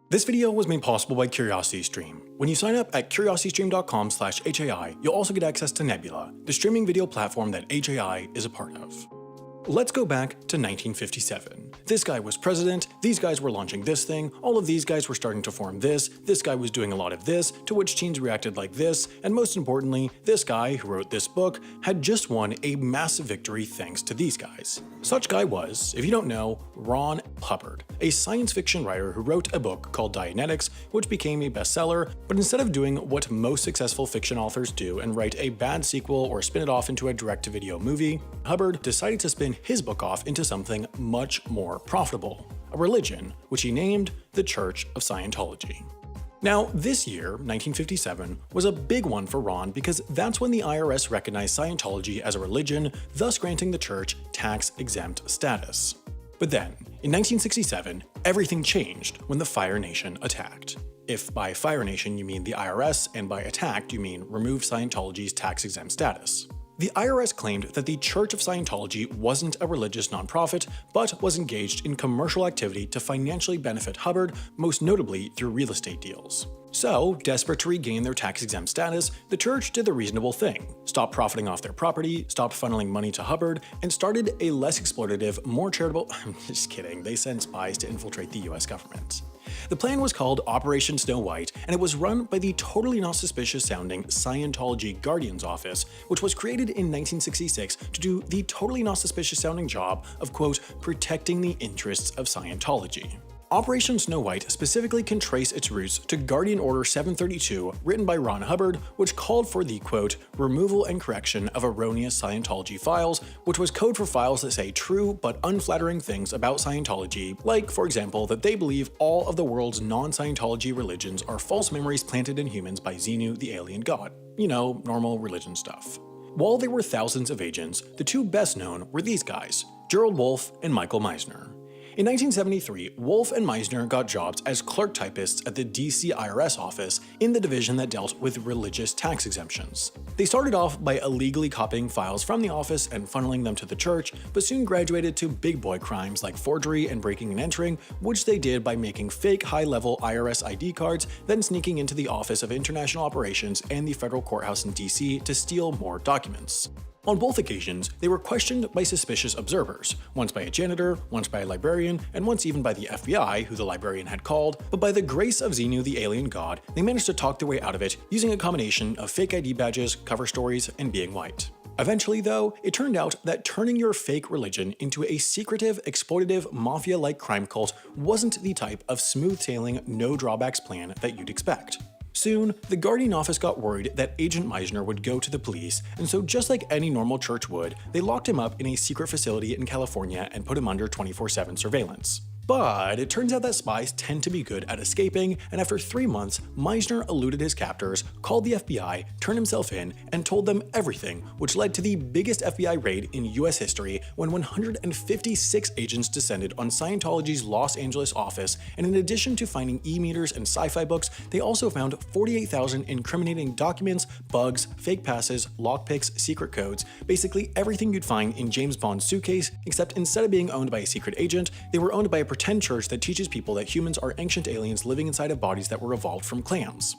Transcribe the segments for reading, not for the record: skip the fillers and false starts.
This video was made possible by CuriosityStream. When you sign up at curiositystream.com/HAI, you'll also get access to Nebula, the streaming video platform that HAI is a part of. Let's go back to 1957. This guy was president, these guys were launching this thing, all of these guys were starting to form this guy was doing a lot of this, to which teens reacted like this, and most importantly, this guy who wrote this book had just won a massive victory thanks to these guys. Such guy was, if you don't know, Ron Hubbard, a science fiction writer who wrote a book called Dianetics, which became a bestseller, but instead of doing what most successful fiction authors do and write a bad sequel or spin it off into a direct-to-video movie, Hubbard decided to spin his book off into something much more profitable, a religion, which he named the Church of Scientology. Now, this year, 1957, was a big one for Ron because that's when the IRS recognized Scientology as a religion, thus granting the church tax-exempt status. But then, in 1967, everything changed when the Fire Nation attacked. If by Fire Nation you mean the IRS, and by attacked you mean remove Scientology's tax-exempt status. The IRS claimed that the Church of Scientology wasn't a religious nonprofit, but was engaged in commercial activity to financially benefit Hubbard, most notably through real estate deals. So, desperate to regain their tax-exempt status, the church did the reasonable thing, stopped profiting off their property, stopped funneling money to Hubbard, and started a less exploitative, more charitable— I'm just kidding, they sent spies to infiltrate the US government. The plan was called Operation Snow White, and it was run by the totally not suspicious sounding Scientology Guardian's Office, which was created in 1966 to do the totally not suspicious sounding job of, quote, protecting the interests of Scientology. Operation Snow White specifically can trace its roots to Guardian Order 732, written by Ron Hubbard, which called for the, quote, removal and correction of erroneous Scientology files, which was code for files that say true but unflattering things about Scientology, like, for example, that they believe all of the world's non-Scientology religions are false memories planted in humans by Xenu, the alien god. You know, normal religion stuff. While there were thousands of agents, the two best known were these guys, Gerald Wolfe and Michael Meisner. In 1973, Wolfe and Meisner got jobs as clerk typists at the DC IRS office in the division that dealt with religious tax exemptions. They started off by illegally copying files from the office and funneling them to the church, but soon graduated to big boy crimes like forgery and breaking and entering, which they did by making fake high-level IRS ID cards, then sneaking into the Office of International Operations and the federal courthouse in DC to steal more documents. On both occasions, they were questioned by suspicious observers, once by a janitor, once by a librarian, and once even by the FBI, who the librarian had called, but by the grace of Xenu the alien god, they managed to talk their way out of it using a combination of fake ID badges, cover stories, and being white. Eventually, though, it turned out that turning your fake religion into a secretive, exploitative, mafia-like crime cult wasn't the type of smooth-sailing, no-drawbacks plan that you'd expect. Soon, the Guardian office got worried that Agent Meisner would go to the police, and so just like any normal church would, they locked him up in a secret facility in California and put him under 24/7 surveillance. But it turns out that spies tend to be good at escaping, and after 3 months, Meisner eluded his captors, called the FBI, turned himself in, and told them everything, which led to the biggest FBI raid in US history when 156 agents descended on Scientology's Los Angeles office, and in addition to finding e-meters and sci-fi books, they also found 48,000 incriminating documents, bugs, fake passes, lockpicks, secret codes, basically everything you'd find in James Bond's suitcase, except instead of being owned by a secret agent, they were owned by a pretend church that teaches people that humans are ancient aliens living inside of bodies that were evolved from clams.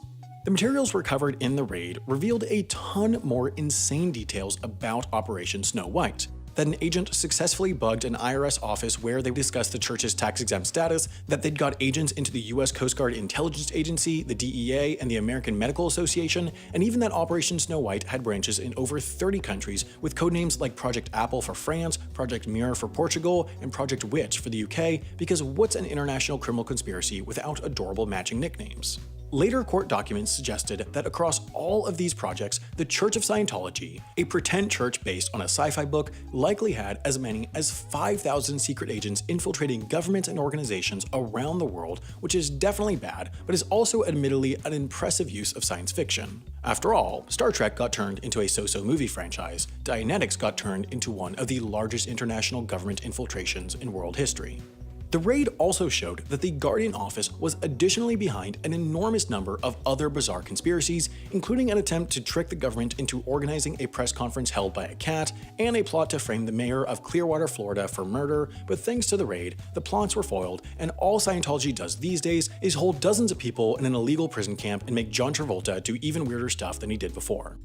The materials recovered in the raid revealed a ton more insane details about Operation Snow White. That an agent successfully bugged an IRS office where they discussed the church's tax-exempt status, that they'd got agents into the US Coast Guard Intelligence Agency, the DEA, and the American Medical Association, and even that Operation Snow White had branches in over 30 countries with codenames like Project Apple for France, Project Mirror for Portugal, and Project Witch for the UK, because what's an international criminal conspiracy without adorable matching nicknames? Later court documents suggested that across all of these projects, the Church of Scientology, a pretend church based on a sci-fi book, likely had as many as 5,000 secret agents infiltrating governments and organizations around the world, which is definitely bad, but is also admittedly an impressive use of science fiction. After all, Star Trek got turned into a so-so movie franchise, Dianetics got turned into one of the largest international government infiltrations in world history. The raid also showed that the Guardian office was additionally behind an enormous number of other bizarre conspiracies, including an attempt to trick the government into organizing a press conference held by a cat, and a plot to frame the mayor of Clearwater, Florida for murder, but thanks to the raid, the plots were foiled, and all Scientology does these days is hold dozens of people in an illegal prison camp and make John Travolta do even weirder stuff than he did before.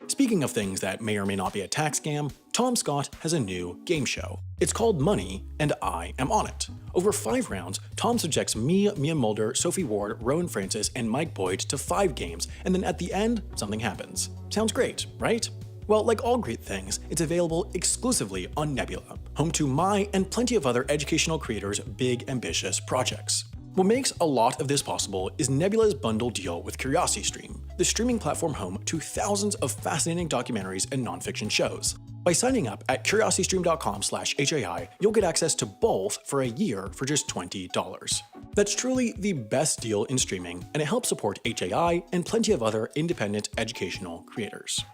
Speaking of things that may or may not be a tax scam, Tom Scott has a new game show. It's called Money, and I am on it. Over 5 rounds, Tom subjects me, Mia Mulder, Sophie Ward, Rowan Francis, and Mike Boyd to 5 games, and then at the end, something happens. Sounds great, right? Well, like all great things, it's available exclusively on Nebula, home to my and plenty of other educational creators' big, ambitious projects. What makes a lot of this possible is Nebula's bundle deal with CuriosityStream, the streaming platform home to thousands of fascinating documentaries and nonfiction shows. By signing up at curiositystream.com/HAI, you'll get access to both for a year for just $20. That's truly the best deal in streaming, and it helps support HAI and plenty of other independent educational creators.